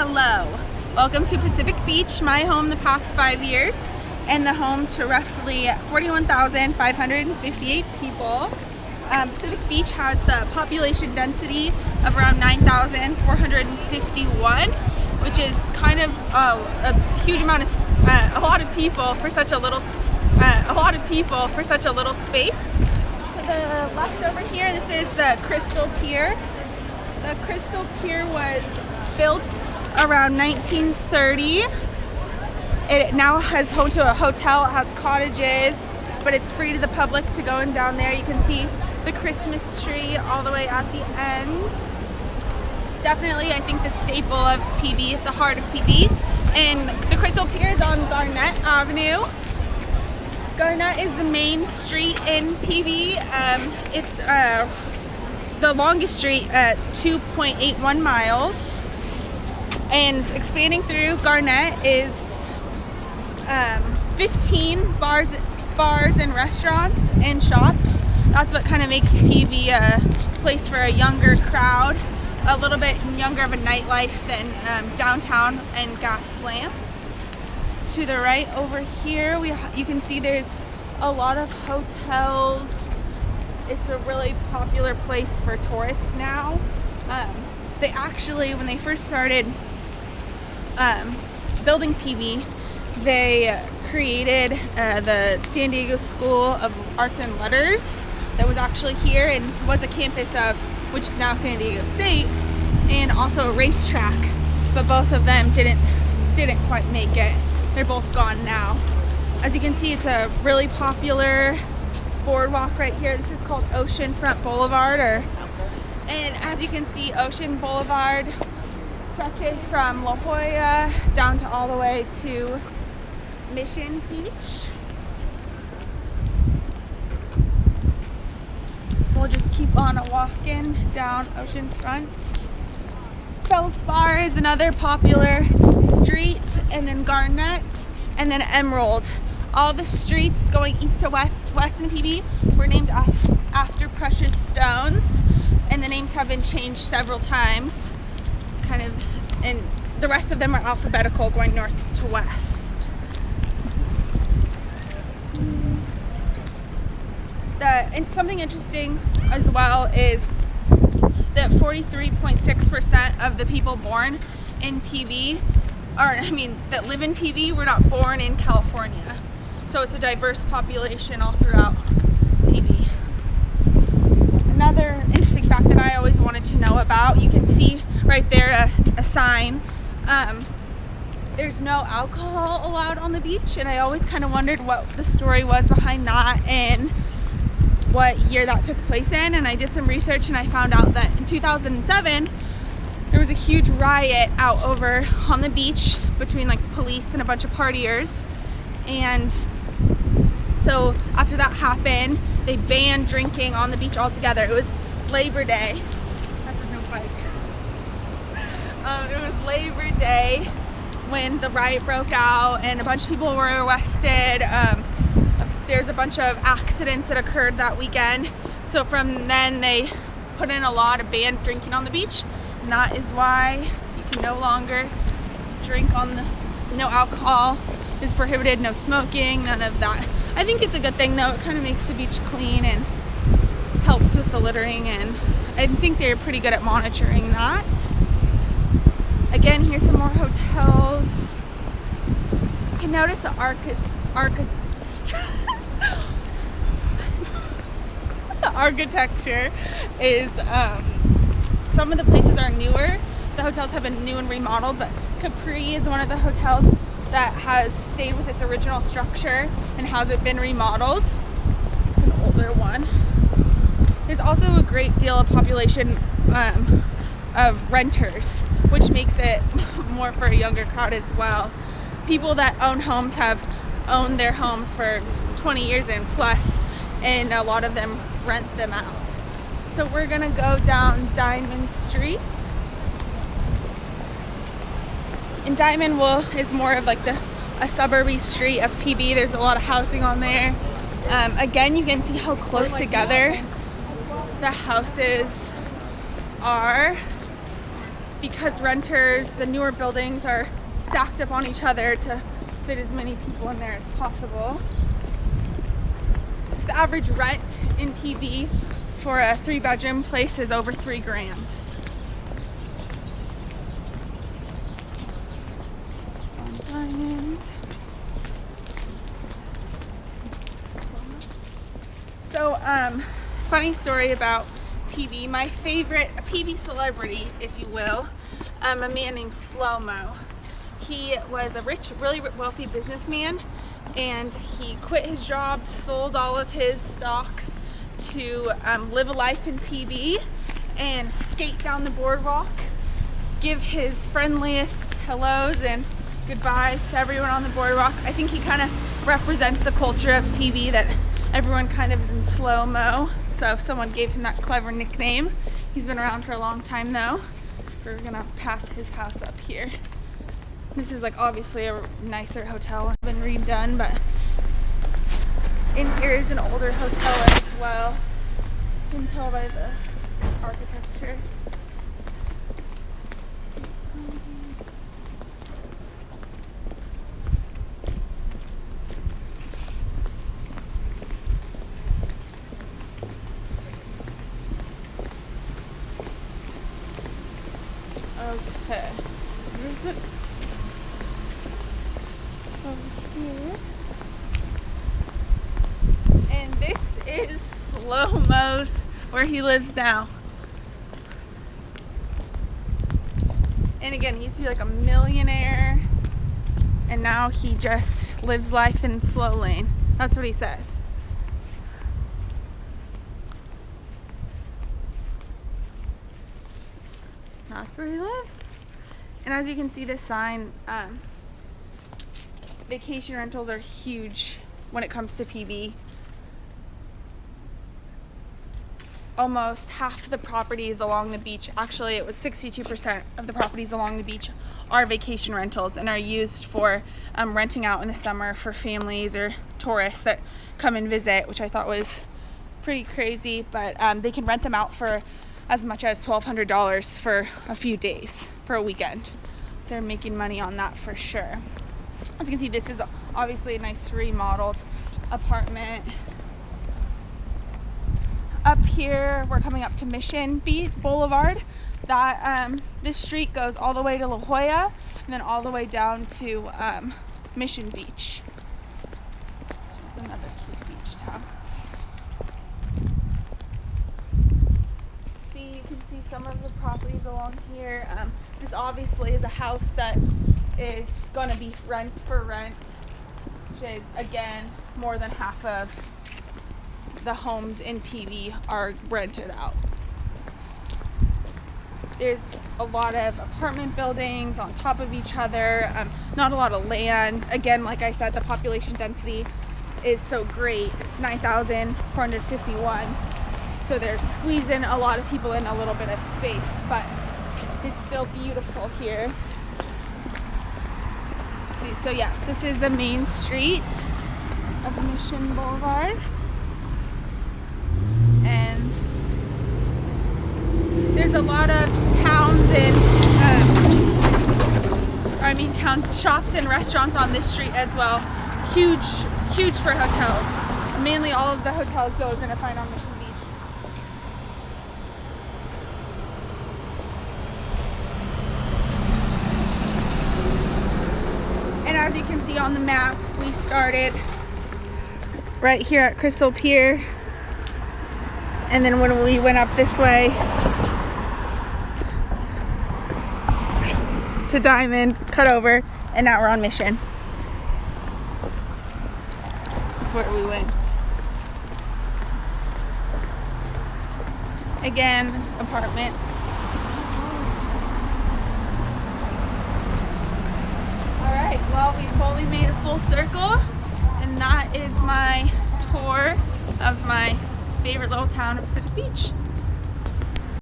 Hello, welcome to Pacific Beach, my home the past 5 years, and the home to roughly 41,558 people. Pacific Beach has the population density of around 9,451, which is kind of a huge amount of, a lot of people for such a little, space. To the left over here, this is the Crystal Pier. The Crystal Pier was built around 1930. It now has home to a hotel. It has cottages, but it's free to the public to go in down there. You can see the Christmas tree all the way at the end. Definitely, I think the staple of PB, the heart of PB. And the Crystal Pier is on Garnett Avenue. Garnett is the main street in PB. It's the longest street at 2.81 miles. And expanding through Garnett is 15 bars and restaurants and shops. That's what kind of makes PB a place for a younger crowd, a little bit younger of a nightlife than downtown and Gaslamp. To the right over here, you can see there's a lot of hotels. It's a really popular place for tourists now. They actually, when they first started building PB, they created the San Diego School of Arts and Letters that was actually here and was a campus of, which is now San Diego State, and also a racetrack, but both of them didn't quite make it. They're both gone now. As you can see, it's a really popular boardwalk right here. This is called Oceanfront Boulevard, and as you can see, Ocean Boulevard stretches from La Jolla down to all the way to Mission Beach. We'll just keep on walking down Oceanfront. Feldspar is another popular street, and then Garnett, and then Emerald. All the streets going east to west in PB were named after precious stones, and the names have been changed several times. It's kind of, and the rest of them are alphabetical going north to west. And something interesting as well is that 43.6% of the people born in PB, that live in PB, were not born in California. So it's a diverse population all throughout PB. Another interesting fact that I always wanted to know about, you can see right there a sign. There's no alcohol allowed on the beach, and I always kind of wondered what the story was behind that and what year that took place in. And I did some research and I found out that in 2007 there was a huge riot out over on the beach between like police and a bunch of partiers, and so after that happened, they banned drinking on the beach altogether. It was Labor Day. That's a no bike. It was Labor Day when the riot broke out and a bunch of people were arrested. There's a bunch of accidents that occurred that weekend. So from then they put in a law to ban drinking on the beach. And that is why you can no longer drink on the, no alcohol is prohibited, no smoking, none of that. I think it's a good thing though. It kind of makes the beach clean and helps with the littering, and I think they're pretty good at monitoring that. Again, here's some more hotels. You can notice the the architecture is, some of the places are newer. The hotels have been new and remodeled, but Capri is one of the hotels that has stayed with its original structure and hasn't been remodeled. It's an older one. There's also a great deal of population of renters, which makes it more for a younger crowd as well. People that own homes have owned their homes for 20 years and plus, and a lot of them rent them out. So we're gonna go down Diamond Street. And Diamond is more of like a suburby street of PB. There's a lot of housing on there. Again, you can see how close together the houses are. because renters, the newer buildings are stacked up on each other to fit as many people in there as possible. The average rent in PB for a 3-bedroom place is over $3 grand. So, funny story about PB. My favorite PB celebrity, if you will, a man named Slow-Mo. He was a rich, really wealthy businessman, and he quit his job, sold all of his stocks to live a life in PB and skate down the boardwalk, give his friendliest hellos and goodbyes to everyone on the boardwalk. I think he kind of represents the culture of PB, that everyone kind of is in slow-mo. So if someone gave him that clever nickname. He's been around for a long time though. We're gonna pass his house up here. This is like obviously a nicer hotel. It's been redone, but in here is an older hotel as well. You can tell by the architecture. Okay, where's it? Over here. And this is Slow-Mo's, where he lives now. And again, he used to be like a millionaire, and now he just lives life in slow lane. That's what he says. That's where he lives. And as you can see, this sign, vacation rentals are huge when it comes to PB. Almost half the properties along the beach, actually it was 62% of the properties along the beach are vacation rentals and are used for renting out in the summer for families or tourists that come and visit, which I thought was pretty crazy. But they can rent them out for as much as $1,200 for a few days, for a weekend. So they're making money on that for sure. As you can see, this is obviously a nice remodeled apartment. Up here, we're coming up to Mission Beach Boulevard. That this street goes all the way to La Jolla and then all the way down to Mission Beach. Another cute beach town. You can see some of the properties along here. This obviously is a house that is going to be rent for rent, which is again more than half of the homes in PV are rented out. There's a lot of apartment buildings on top of each other, not a lot of land. Again, like I said, the population density is so great. It's 9,451. So they're squeezing a lot of people in a little bit of space, but it's still beautiful here. See, so yes, this is the main street of Mission Boulevard. And there's a lot of towns and, shops and restaurants on this street as well. Huge for hotels. Mainly all of the hotels you're going to find on Mission Beach. And as you can see on the map, we started right here at Crystal Pier. And then when we went up this way to Diamond, cut over, and now we're on Mission. That's where we went. Again, apartments. Alright, well, we fully made a full circle, and that is my tour of my favorite little town of Pacific Beach.